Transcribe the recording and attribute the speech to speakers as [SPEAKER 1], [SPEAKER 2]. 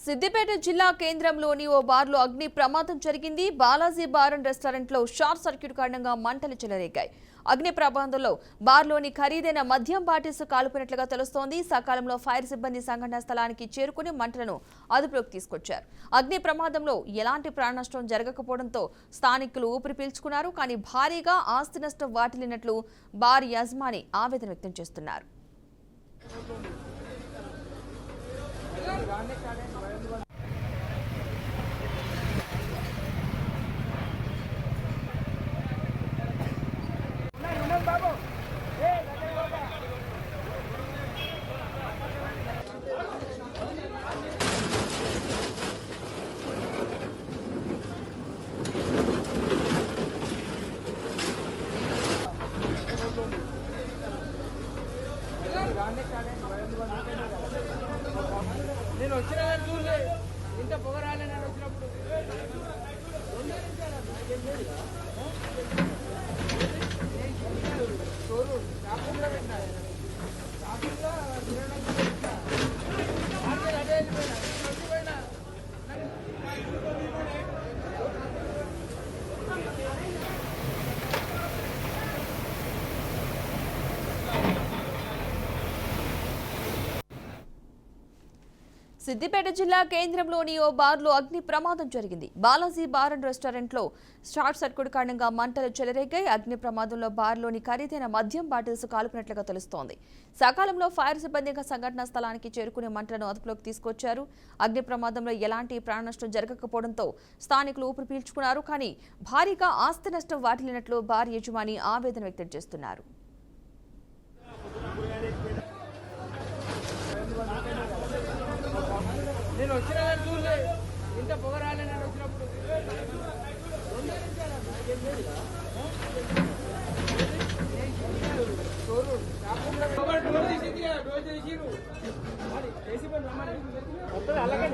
[SPEAKER 1] సిద్దిపేట జిల్లా కేంద్రంలోని ఓ బార్లో అగ్ని ప్రమాదం జరిగింది. బాలాజీ బార్ అండ్ రెస్టారెంట్లో షార్ట్ సర్క్యూట్ కారణంగా మంటలు చెలరేగాయి. అగ్ని ప్రమాదంలో బార్లోని ఖరీదైన మద్యం బాటిల్స్ కాలిపోయినట్లుగా తెలుస్తోంది. సకాలంలో ఫైర్ సిబ్బంది సంఘటనా స్థలానికి చేరుకుని మంటలను అదుపులోకి తీసుకొచ్చారు. అగ్ని ప్రమాదంలో ఎలాంటి ప్రాణనష్టం జరగకపోవడంతో స్థానికులు ఊపిరి పీల్చుకున్నారు. కానీ భారీగా ఆస్తి నష్టం వాటిల్లినట్లు బార్ యజమాని ఆవేదన వ్యక్తం చేస్తున్నారు.
[SPEAKER 2] నేను వచ్చిన చూడలే ఇంత పొగ రాలే నేను వచ్చినప్పుడు స్టోరు షాపుల్లో పెట్టినా షాపుల్లో అదే వెళ్ళిపోయినా
[SPEAKER 1] సిద్దిపేట జిల్లా కేంద్రంలోని ఓ బార్లో అగ్ని ప్రమాదం జరిగింది. బాలాజీ బార్ అండ్ రెస్టారెంట్లో షార్ట్ సర్క్యూట్ కారణంగా మంటలు చెలరేగాయి. అగ్ని ప్రమాదంలో బార్లోని ఖరీదైన మద్యం బాటిల్స్ కాలిపోయినట్లుగా తెలుస్తోంది. సకాలంలో ఫైర్ సిబ్బంది సంఘటనా స్థలానికి చేరుకుని మంటలను అదుపులోకి తీసుకొచ్చారు. అగ్ని ప్రమాదంలో ఎలాంటి ప్రాణనష్టం జరగకపోవడంతో స్థానికులు ఊపిరి పీల్చుకున్నారు. కానీ భారీగా ఆస్తి నష్టం వాటిల్లినట్లు బార్ యజమాని ఆవేదన వ్యక్తం చేస్తున్నారు.
[SPEAKER 2] నేను వచ్చిన చూడలే ఇంత పొగ రాలే నేను వచ్చినప్పుడు స్టోరు షాపుల్లో డోర్ తీసిరు అలాగే